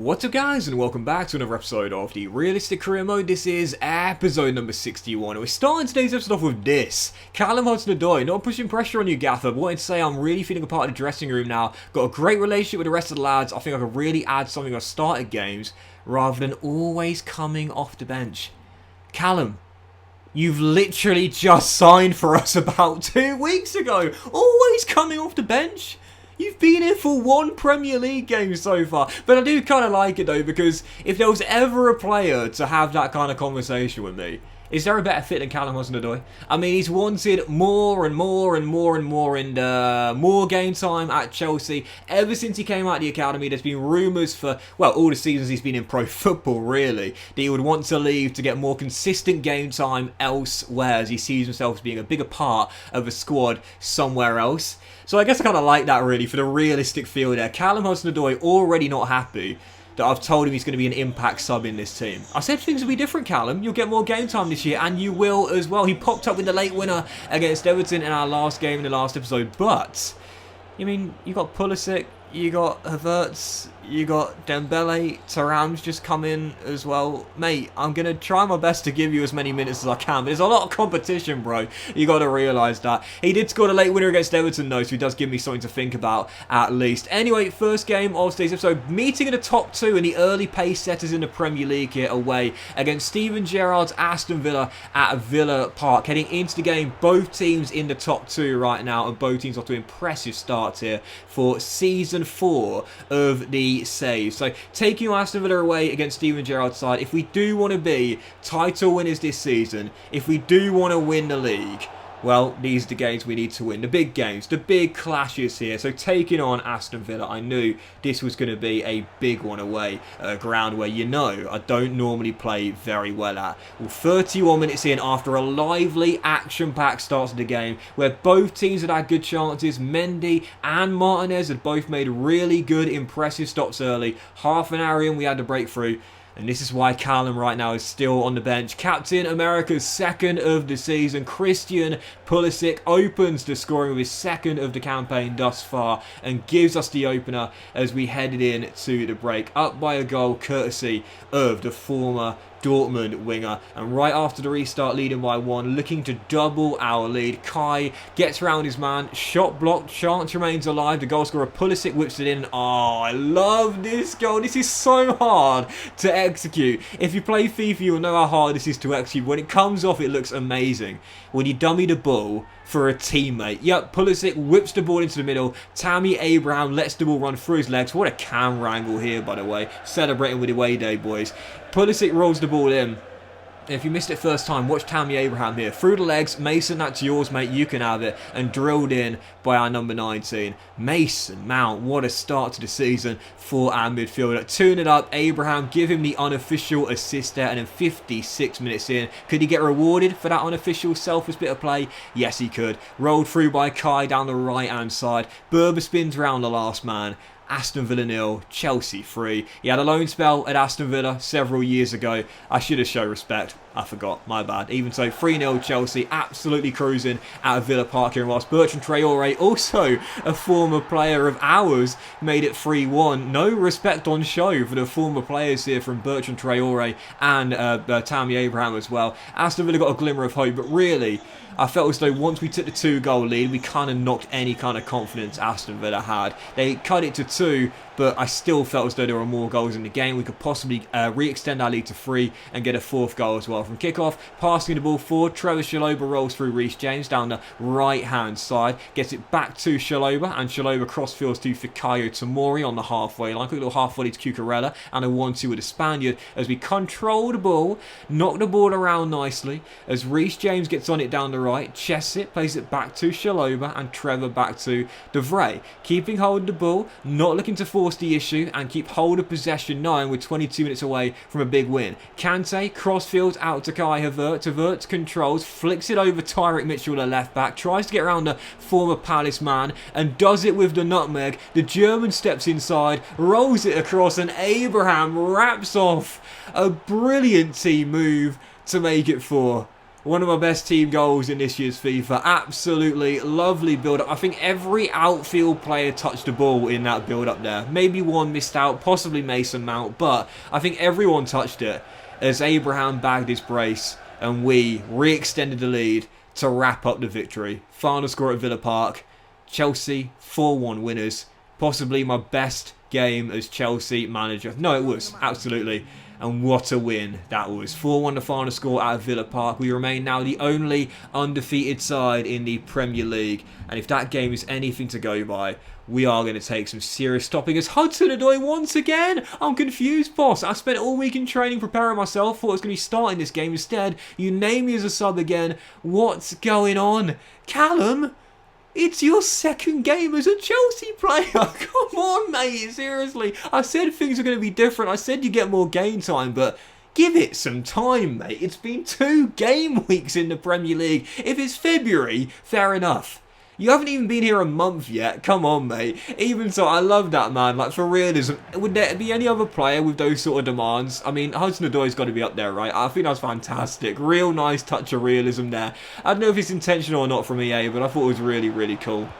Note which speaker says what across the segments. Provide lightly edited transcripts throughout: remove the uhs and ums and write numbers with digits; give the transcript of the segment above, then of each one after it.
Speaker 1: What's up guys, and welcome back to another episode of the Realistic Career Mode. This is episode number 61, and we're starting today's episode off with this. Callum Hudson-Odoi, not pushing pressure on you, Gaffer, but wanting to say I'm really feeling a part of the dressing room now. Got a great relationship with the rest of the lads. I think I could really add something on started games, rather than always coming off the bench. Callum, you've literally just signed for us about 2 weeks ago. Always coming off the bench. You've been here for one Premier League game so far. But I do kind of like it though, because if there was ever a player to have that kind of conversation with me, is there a better fit than Callum Hudson-Odoi? I mean, he's wanted more and more and more and more and more game time at Chelsea. Ever since he came out of the academy, there's been rumours for, well, all the seasons he's been in pro football, really, that he would want to leave to get more consistent game time elsewhere, as he sees himself as being a bigger part of a squad somewhere else. So I guess I kind of like that, really, for the realistic feel there. Callum Hudson-Odoi already not happy that I've told him he's going to be an impact sub in this team. I said things will be different, Callum. You'll get more game time this year, and you will as well. He popped up with the late winner against Everton in our last game in the last episode, but, I mean, you got Pulisic, you got Havertz, you got Dembele, Thuram's just come in as well. Mate, I'm going to try my best to give you as many minutes as I can, but there's a lot of competition, bro. You got to realise that. He did score the late winner against Everton, though, so he does give me something to think about, at least. Anyway, first game of today's episode, meeting in the top two in the early pace setters in the Premier League here, away against Steven Gerrard's Aston Villa at Villa Park. Heading into the game, both teams in the top two right now, and both teams off to impressive starts here for Season 4 of the save. So taking Aston Villa away against Steven Gerrard's side, if we do want to be title winners this season, if we do want to win the league, well, these are the games we need to win. The big games, the big clashes here. So taking on Aston Villa, I knew this was going to be a big one away at a ground where, you know, I don't normally play very well at. Well, 31 minutes in after a lively, action-packed start to the game where both teams had good chances. Mendy and Martinez had both made really good, impressive stops early. Half an hour in, we had the breakthrough. And this is why Callum right now is still on the bench. Captain America's second of the season, Christian Pulisic, opens the scoring with his second of the campaign thus far and gives us the opener as we headed in to the break. Up by a goal courtesy of the former Dortmund winger, and right after the restart, leading by one, looking to double our lead. Kai gets around his man, shot blocked, chance remains alive. The goal scorer Pulisic whips it in. Oh, I love this goal. This is so hard to execute. If you play FIFA, you'll know how hard this is to execute. When it comes off, it looks amazing. When you dummy the ball for a teammate. Yep, Pulisic whips the ball into the middle. Tammy Abraham lets the ball run through his legs. What a camera angle here, by the way. Celebrating with the away day, boys. Pulisic rolls the ball in. If you missed it first time, watch Tammy Abraham here. Through the legs, Mason, that's yours, mate. You can have it. And drilled in by our number 19. Mason Mount, what a start to the season for our midfielder. Tune it up. Abraham, give him the unofficial assist there. And then 56 minutes in, could he get rewarded for that unofficial selfish bit of play? Yes, he could. Rolled through by Kai down the right-hand side. Berber spins around the last man. Aston Villa 0, Chelsea 3. He had a loan spell at Aston Villa several years ago. I should have shown respect. I forgot, my bad. Even so, 3-0 Chelsea, absolutely cruising out of Villa Park here. And whilst Bertrand Traore, also a former player of ours, made it 3-1. No respect on show for the former players here from Bertrand Traore and Tammy Abraham as well. Aston Villa got a glimmer of hope, but really, I felt as though once we took the 2-goal lead, we kind of knocked any kind of confidence Aston Villa had. They cut it to 2, but I still felt as though there were more goals in the game. We could possibly re-extend our lead to 3 and get a 4th goal as well. From kickoff, passing the ball forward, Trevor Chalobah rolls through Reece James down the right-hand side, gets it back to Chalobah, and Chalobah crossfields to Fikayo Tomori on the halfway line. Quick little half volley to Cucurella, and a 1-2 with the Spaniard as we control the ball, knock the ball around nicely, as Reece James gets on it down the right, chests it, plays it back to Chalobah, and Trevor back to De Vrij. Keeping hold of the ball, not looking to force the issue, and keep hold of possession 9 with 22 minutes away from a big win. Kante, crossfields out to Kai Havertz. Havertz controls, flicks it over Tyrick Mitchell, the left back, tries to get around the former Palace man, and does it with the nutmeg. The German steps inside, rolls it across, and Abraham wraps off a brilliant team move to make it 4. One of my best team goals in this year's FIFA. Absolutely lovely build-up. I think every outfield player touched the ball in that build-up there. Maybe one missed out, possibly Mason Mount, but I think everyone touched it as Abraham bagged his brace and we re-extended the lead to wrap up the victory. Final score at Villa Park. Chelsea 4-1 winners. Possibly my best game as Chelsea manager. No, it was. Absolutely. And what a win that was. 4-1 the final score at Villa Park. We remain now the only undefeated side in the Premier League. And if that game is anything to go by, we are going to take some serious stopping as Hudson-Odoi once again. I'm confused, boss. I spent all week in training preparing myself. Thought I was going to be starting this game. Instead, you name me as a sub again. What's going on? Callum? It's your second game as a Chelsea player. Come on, mate. Seriously. I said things are going to be different. I said you get more game time, but give it some time, mate. It's been 2 game weeks in the Premier League. If it's February, fair enough. You haven't even been here a month yet. Come on, mate. Even so, I love that, man. Like, for realism, would there be any other player with those sort of demands? I mean, Hudson-Odoi's got to be up there, right? I think that's fantastic. Real nice touch of realism there. I don't know if it's intentional or not from EA, but I thought it was really, really cool.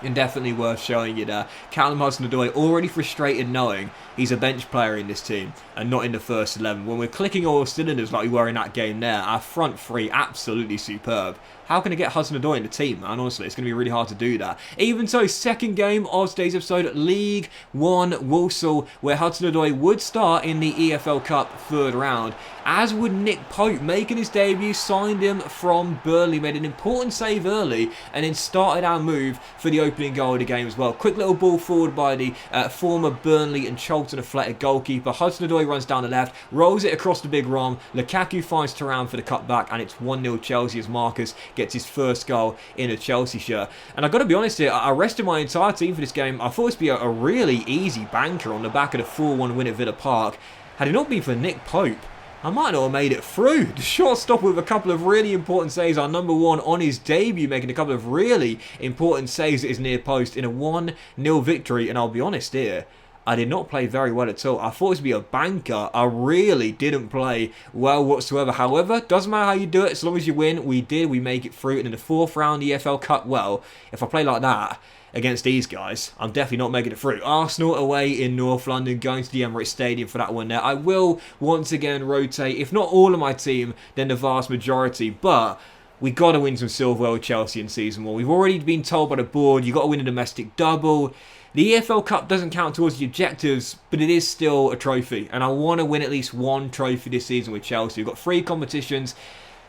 Speaker 1: And definitely worth showing you there. Callum Hudson-Odoi already frustrated knowing he's a bench player in this team and not in the first 11. When we're clicking all cylinders like we were in that game there, our front three absolutely superb. How can I get Hudson-Odoi in the team, man? Honestly, it's going to be really hard to do that. Even so, second game of today's episode, League 1 Walsall, where Hudson-Odoi would start in the EFL Cup 3rd round, as would Nick Pope, making his debut, signed him from Burnley, made an important save early, and then started our move for the opening goal of the game as well. Quick little ball forward by the former Burnley and Charlton Athletic goalkeeper. Hudson-Odoi runs down the left, rolls it across the big Rom. Lukaku finds Thuram for the cutback, and it's 1-0 Chelsea as Marcus gets his first goal in a Chelsea shirt. And I've got to be honest here, I rested my entire team for this game. I thought this would be a really easy banker on the back of the 4-1 win at Villa Park. Had it not been for Nick Pope, I might not have made it through. The short stop with a couple of really important saves. Our number one on his debut, making a couple of really important saves at his near post in a 1-0 victory. And I'll be honest here, I did not play very well at all. I thought it would be a banker. I really didn't play well whatsoever. However, doesn't matter how you do it, as long as you win. We did. We make it through. And in the 4th round EFL Cup, well, if I play like that against these guys, I'm definitely not making it through. Arsenal away in North London, going to the Emirates Stadium for that one there. I will once again rotate, if not all of my team, then the vast majority. But we got to win some silverware with Chelsea in Season 1. We've already been told by the board, you got to win a domestic double. The EFL Cup doesn't count towards the objectives, but it is still a trophy. And I want to win at least one trophy this season with Chelsea. We've got 3 competitions,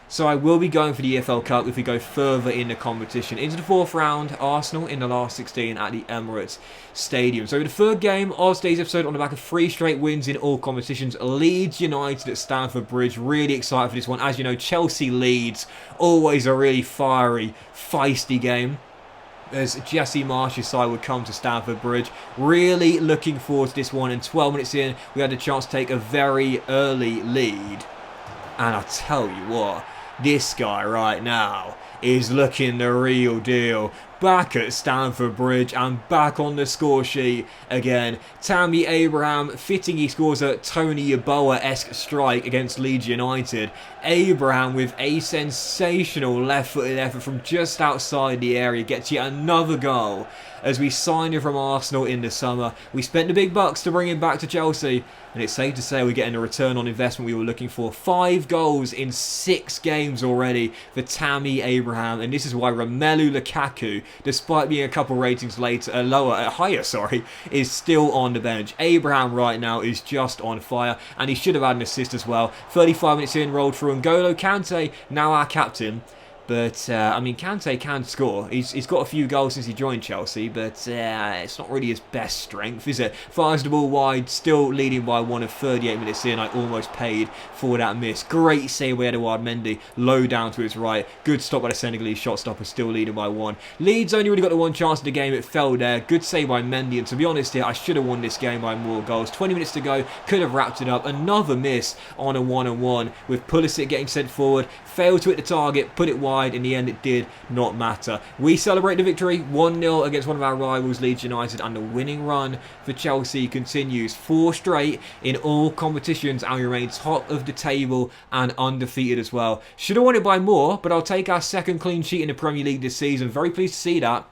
Speaker 1: so I will be going for the EFL Cup if we go further in the competition. Into the 4th round, Arsenal in the last 16 at the Emirates Stadium. So the 3rd game of today's episode on the back of 3 straight wins in all competitions. Leeds United at Stamford Bridge. Really excited for this one. As you know, Chelsea-Leeds, always a really fiery, feisty game, as Jesse Marsh's side would come to Stamford Bridge. Really looking forward to this one. And 12 minutes in, we had a chance to take a very early lead. And I tell you what, this guy right now is looking the real deal. Back at Stamford Bridge and back on the score sheet again. Tammy Abraham, fitting he scores a Tony Yeboah-esque strike against Leeds United. Abraham with a sensational left-footed effort from just outside the area gets yet another goal as we signed him from Arsenal in the summer. We spent the big bucks to bring him back to Chelsea, and it's safe to say we're getting a return on investment we were looking for. 5 goals in 6 games already for Tammy Abraham, and this is why Romelu Lukaku, despite being a couple ratings higher, is still on the bench. Abraham right now is just on fire, and he should have had an assist as well. 35 minutes in, rolled through, and N'Golo Kante, now our captain. But, I mean, Kante can score. He's got a few goals since he joined Chelsea, but it's not really his best strength, is it? Fires the ball wide, still leading by 1 of 38 minutes in. I almost paid for that miss. Great save by Edouard Mendy, low down to his right. Good stop by the Senegalese shot stopper, still leading by 1. Leeds only really got the 1 chance in the game. It fell there. Good save by Mendy, and to be honest here, I should have won this game by more goals. 20 minutes to go, could have wrapped it up. Another miss on a 1-on-1 with Pulisic getting sent forward. Failed to hit the target, put it wide. side. In the end, it did not matter. We celebrate the victory 1-0 against one of our rivals, Leeds United, and the winning run for Chelsea continues. 4 straight in all competitions, and we remain top of the table and undefeated as well. Should have won it by more, but I'll take our second clean sheet in the Premier League this season. Very pleased to see that,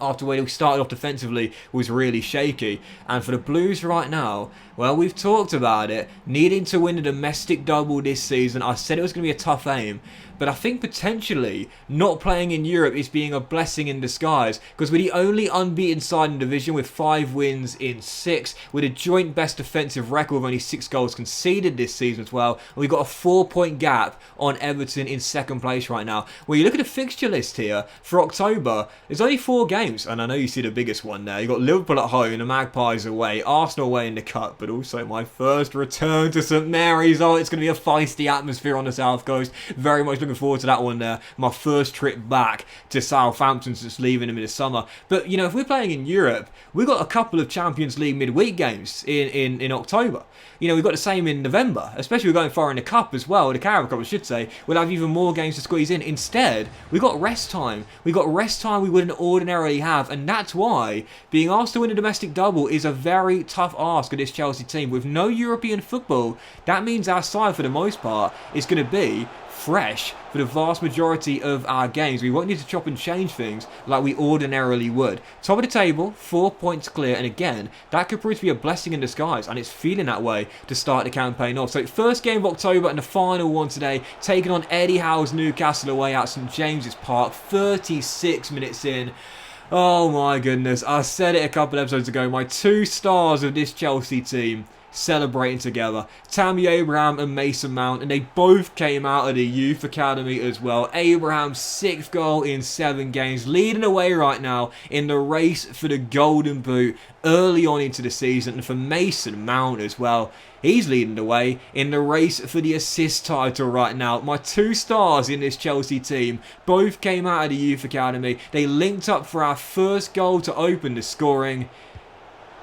Speaker 1: after when we started off defensively was really shaky. And for the Blues right now, well, we've talked about it, needing to win a domestic double this season. I said it was going to be a tough aim, but I think potentially not playing in Europe is being a blessing in disguise, because we're the only unbeaten side in the division with 5 wins in 6, with a joint best defensive record of only 6 goals conceded this season as well. And we've got a 4-point gap on Everton in second place right now. When you look at the fixture list here for October, there's only 4 games, and I know you see the biggest one there. You've got Liverpool at home, the Magpies away, Arsenal away in the Cup, but also my first return to St Mary's. Oh, it's going to be a feisty atmosphere on the South Coast. Very much looking forward to that one there. My first trip back to Southampton since leaving them in the summer. But, you know, if we're playing in Europe, we've got a couple of Champions League midweek games in October. You know, we've got the same in November, especially we're going far in the Cup as well, the Carabao Cup I should say. We'll have even more games to squeeze in. Instead, we've got rest time. We've got rest time we wouldn't ordinarily have, and that's why being asked to win a domestic double is a very tough ask of this Chelsea team. With no European football, that means our side for the most part is going to be fresh for the vast majority of our games. We won't need to chop and change things like we ordinarily would. Top of the table, 4 points clear, and again, that could prove to be a blessing in disguise, and it's feeling that way to start the campaign off. So first game of October and the final one today, taking on Eddie Howe's Newcastle away at St James's Park, 36 minutes in. Oh my goodness, I said it a couple episodes ago, my 2 stars of this Chelsea team celebrating together, Tammy Abraham and Mason Mount, and they both came out of the youth academy as well. Abraham's 6th goal in 7 games, leading away right now in the race for the golden boot early on into the season. And for Mason Mount as well, he's leading the way in the race for the assist title right now. My 2 stars in this Chelsea team both came out of the youth academy. They linked up for our first goal to open the scoring,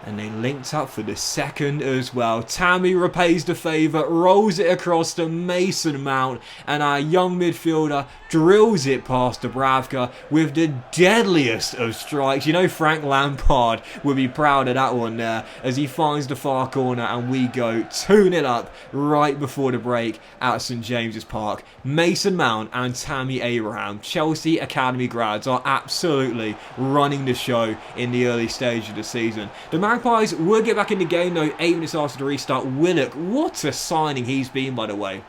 Speaker 1: and they linked up for the second as well. Tammy repays the favour, rolls it across to Mason Mount, and our young midfielder drills it past Dubravka with the deadliest of strikes. You know Frank Lampard would be proud of that one there, as he finds the far corner, and we go 2-0 up right before the break at St James's Park. Mason Mount and Tammy Abraham, Chelsea Academy grads, are absolutely running the show in the early stage of the season. The Magpies will get back in the game though, 8 minutes after the restart. Willock, what a signing he's been, by the way,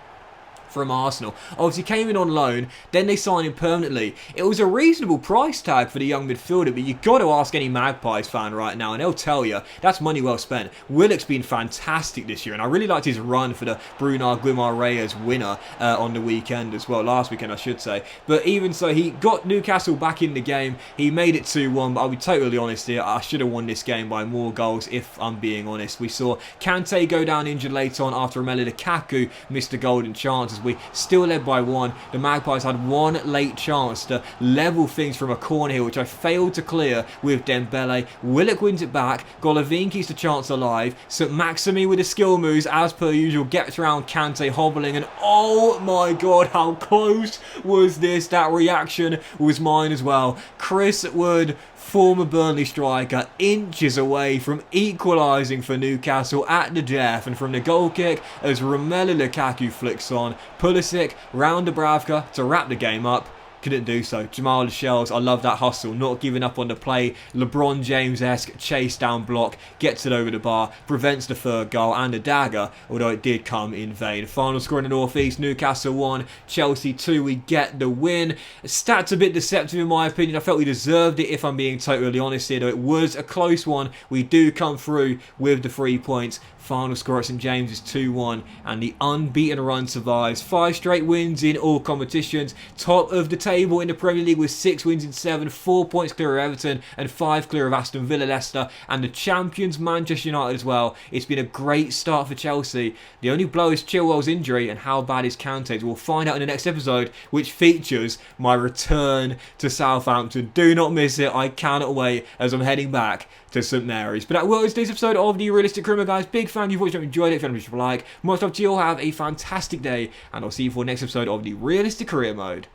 Speaker 1: from Arsenal. Obviously came in on loan, then they signed him permanently. It was a reasonable price tag for the young midfielder, but you've got to ask any Magpies fan right now and they'll tell you that's money well spent. Willock's been fantastic this year, and I really liked his run for the Bruno Guimaraes winner on the weekend as well, last weekend I should say. But even so, he got Newcastle back in the game. He made it 2-1, but I'll be totally honest here, I should have won this game by more goals if I'm being honest. We saw Kante go down injured late on after Romelu Lukaku missed a golden chance. As we still led by 1. The Magpies had 1 late chance to level things from a corner here, which I failed to clear with Dembele. Willock wins it back. Golovin keeps the chance alive. St Maximi with the skill moves, as per usual, gets around Kante hobbling, and oh my god, how close was this? That reaction was mine as well. Chris Wood, former Burnley striker, inches away from equalising for Newcastle at the death, and from the goal kick as Romelu Lukaku flicks on, Pulisic round Dubravka to wrap the game up. Couldn't do so. Jamal Lascelles, I love that hustle, not giving up on the play. LeBron James-esque chase down block, gets it over the bar, prevents the 3rd goal and a dagger, although it did come in vain. Final score in the North East, Newcastle 1, Chelsea 2. We get the win. Stats a bit deceptive in my opinion. I felt we deserved it if I'm being totally honest here, though it was a close one. We do come through with the 3 points. Final score at St James's 2-1, and the unbeaten run survives. 5 straight wins in all competitions. Top of the table in the Premier League with 6 wins in 7, 4 points clear of Everton and 5 clear of Aston Villa, Leicester, and the champions Manchester United as well. It's been a great start for Chelsea. The only blow is Chilwell's injury, and how bad is Kante's? We'll find out in the next episode, which features my return to Southampton. Do not miss it. I cannot wait as I'm heading back to St Mary's. But that was today's episode of the Realistic Career Mode, guys. Big fan. You've watched it, enjoyed it. If you haven't, like. Much love to you all. Have a fantastic day, and I'll see you for the next episode of the Realistic Career Mode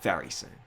Speaker 1: very soon.